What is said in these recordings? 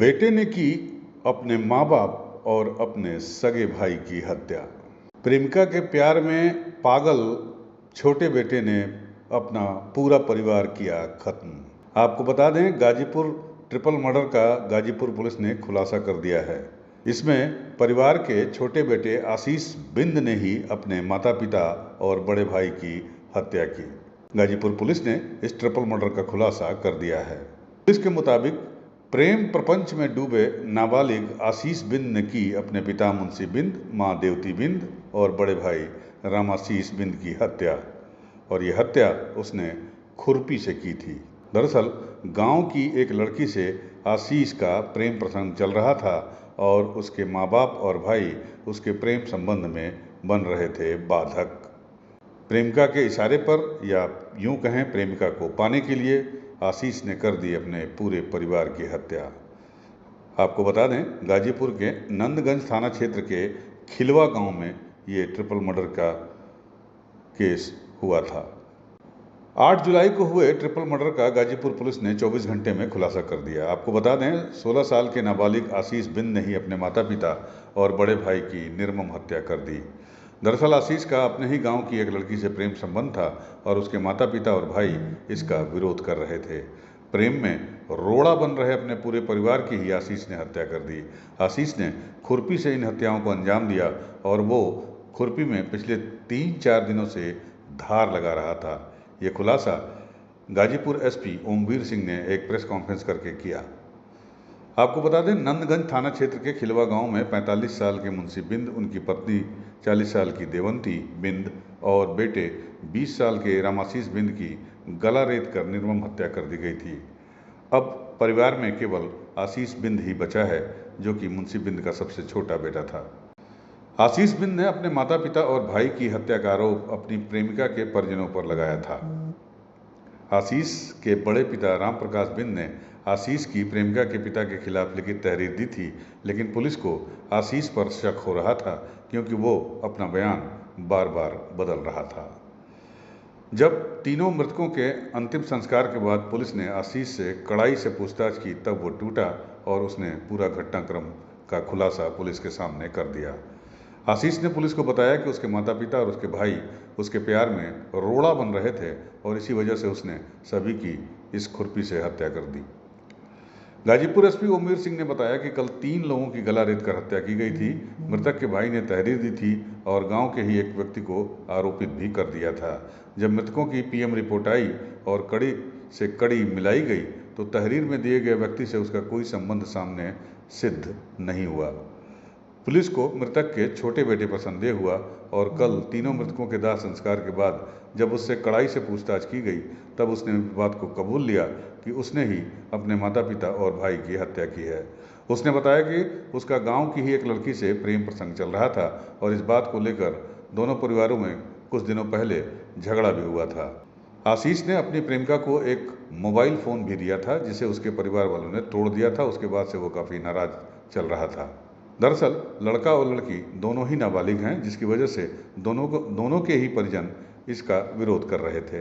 बेटे ने की अपने माँ बाप और अपने सगे भाई की हत्या। प्रेमिका के प्यार में पागल छोटे बेटे ने अपना पूरा परिवार किया खत्म। आपको बता दें, गाजीपुर ट्रिपल मर्डर का गाजीपुर पुलिस ने खुलासा कर दिया है। इसमें परिवार के छोटे बेटे आशीष बिंद ने ही अपने माता पिता और बड़े भाई की हत्या की। गाजीपुर पुलिस ने इस ट्रिपल मर्डर का खुलासा कर दिया है। पुलिस के मुताबिक प्रेम प्रपंच में डूबे नाबालिग आशीष बिंद ने की अपने पिता मुंशी बिंद, मां देवती बिंद और बड़े भाई रामाशीष बिंद की हत्या, और ये हत्या उसने खुरपी से की थी। दरअसल गांव की एक लड़की से आशीष का प्रेम प्रसंग चल रहा था और उसके माँ बाप और भाई उसके प्रेम संबंध में बन रहे थे बाधक। प्रेमिका के इशारे पर, या यूं कहें प्रेमिका को पाने के लिए, आशीष ने कर दी अपने पूरे परिवार की हत्या। आपको बता दें, गाजीपुर के नंदगंज थाना क्षेत्र के खिलवा गांव में ये ट्रिपल मर्डर का केस हुआ था। 8 जुलाई को हुए ट्रिपल मर्डर का गाजीपुर पुलिस ने 24 घंटे में खुलासा कर दिया। आपको बता दें, 16 साल के नाबालिग आशीष बिंद ने ही अपने माता पिता और बड़े भाई की निर्मम हत्या कर दी। दरअसल आशीष का अपने ही गांव की एक लड़की से प्रेम संबंध था और उसके माता पिता और भाई इसका विरोध कर रहे थे। प्रेम में रोड़ा बन रहे अपने पूरे परिवार की ही आशीष ने हत्या कर दी। आशीष ने खुरपी से इन हत्याओं को अंजाम दिया और वो खुरपी में पिछले 3-4 दिनों से धार लगा रहा था। ये खुलासा गाजीपुर एसपी ओमवीर सिंह ने एक प्रेस कॉन्फ्रेंस करके किया। आपको बता दें, नंदगंज थाना क्षेत्र के खिलवा गांव में 45 साल के मुंशी बिंद, उनकी पत्नी 40 साल की देवंती बिंद और बेटे 20 साल के रामाशीष बिंद की गला रेत कर निर्मम हत्या कर दी गई थी। अब परिवार में केवल आशीष बिंद ही बचा है, जो कि मुंशी बिंद का सबसे छोटा बेटा था। आशीष बिंद ने अपने माता पिता और भाई की हत्या का आरोप अपनी प्रेमिका के परिजनों पर लगाया था। आशीष के बड़े पिता राम प्रकाश बिंद ने आशीष की प्रेमिका के पिता के खिलाफ लिखित तहरीर दी थी, लेकिन पुलिस को आशीष पर शक हो रहा था क्योंकि वो अपना बयान बार बार बदल रहा था। जब तीनों मृतकों के अंतिम संस्कार के बाद पुलिस ने आशीष से कड़ाई से पूछताछ की, तब वो टूटा और उसने पूरा घटनाक्रम का खुलासा पुलिस के सामने कर दिया। आशीष ने पुलिस को बताया कि उसके माता पिता और उसके भाई उसके प्यार में रोड़ा बन रहे थे और इसी वजह से उसने सभी की इस खुरपी से हत्या कर दी। गाजीपुर एसपी ओमवीर सिंह ने बताया कि कल 3 लोगों की गला रेत कर हत्या की गई थी। मृतक के भाई ने तहरीर दी थी और गांव के ही एक व्यक्ति को आरोपित भी कर दिया था। जब मृतकों की पीएम रिपोर्ट आई और कड़ी से कड़ी मिलाई गई तो तहरीर में दिए गए व्यक्ति से उसका कोई संबंध सामने सिद्ध नहीं हुआ। पुलिस को मृतक के छोटे बेटे पर संदेह हुआ और कल तीनों मृतकों के दाह संस्कार के बाद जब उससे कड़ाई से पूछताछ की गई, तब उसने बात को कबूल लिया कि उसने ही अपने माता पिता और भाई की हत्या की है। उसने बताया कि उसका गांव की ही एक लड़की से प्रेम प्रसंग चल रहा था और इस बात को लेकर दोनों परिवारों में कुछ दिनों पहले झगड़ा भी हुआ था। आशीष ने अपनी प्रेमिका को एक मोबाइल फ़ोन भी दिया था, जिसे उसके परिवार वालों ने तोड़ दिया था। उसके बाद से वो काफ़ी नाराज चल रहा था। दरअसल लड़का और लड़की दोनों ही नाबालिग हैं, जिसकी वजह से दोनों के ही परिजन इसका विरोध कर रहे थे।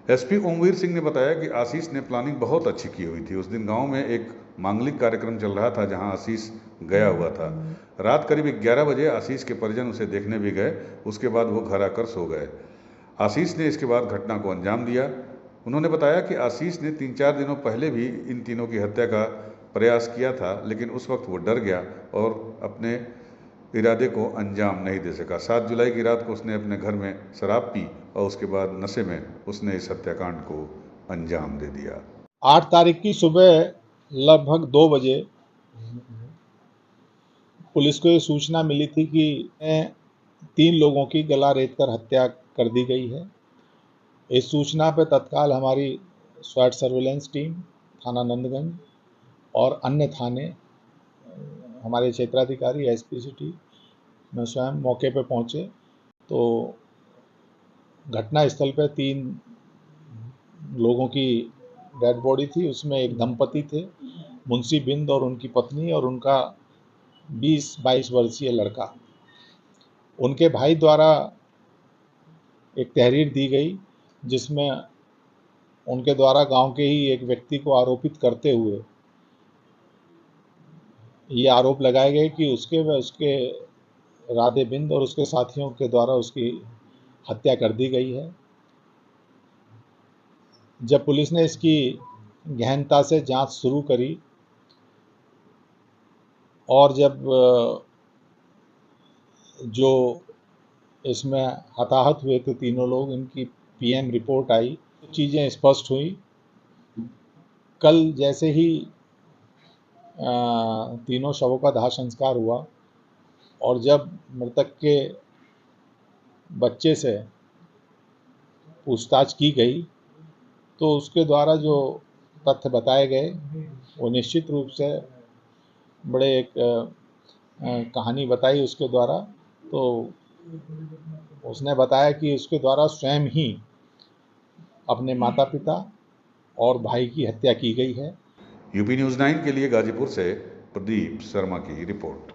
एसपी ओमवीर सिंह ने बताया कि आशीष ने प्लानिंग बहुत अच्छी की हुई थी। उस दिन गांव में एक मांगलिक कार्यक्रम चल रहा था जहां आशीष गया हुआ था। रात करीब 11 बजे आशीष के परिजन उसे देखने भी गए। उसके बाद वो घर आकर सो गए। आशीष ने इसके बाद घटना को अंजाम दिया। उन्होंने बताया कि आशीष ने 3-4 दिनों पहले भी इन तीनों की हत्या का प्रयास किया था, लेकिन उस वक्त वो डर गया और अपने इरादे को अंजाम नहीं दे सका। 7 जुलाई की रात को उसने अपने घर में शराब पी और उसके बाद नशे में उसने इस हत्याकांड को अंजाम दे दिया। 8 तारीख की सुबह लगभग 2 बजे पुलिस को ये सूचना मिली थी कि 3 लोगों की गला रेत कर हत्या कर दी गई है। इस सूचना पर तत्काल हमारी स्वाट सर्विलेंस टीम थाना नंदगंज और अन्य थाने, हमारे क्षेत्राधिकारी एसपी सिटी में स्वयं मौके पर पहुंचे तो घटना स्थल पर 3 लोगों की डेड बॉडी थी। उसमें एक दंपति थे, मुंशी बिंद और उनकी पत्नी और उनका 20-22 वर्षीय लड़का। उनके भाई द्वारा एक तहरीर दी गई जिसमें उनके द्वारा गांव के ही एक व्यक्ति को आरोपित करते हुए ये आरोप लगाए गए कि उसके व उसके राधे बिंद और उसके साथियों के द्वारा उसकी हत्या कर दी गई है। जब पुलिस ने इसकी गहनता से जांच शुरू करी और जब जो इसमें हताहत हुए थे तीनों लोग, इनकी पीएम रिपोर्ट आई, तो चीज़ें स्पष्ट हुई। कल जैसे ही तीनों शवों का दाह संस्कार हुआ और जब मृतक के बच्चे से पूछताछ की गई तो उसके द्वारा जो तथ्य बताए गए वो निश्चित रूप से बड़े एक कहानी बताई उसके द्वारा। तो उसने बताया कि उसके द्वारा स्वयं ही अपने माता पिता और भाई की हत्या की गई है। यूपी न्यूज़ 9 के लिए गाजीपुर से प्रदीप शर्मा की रिपोर्ट।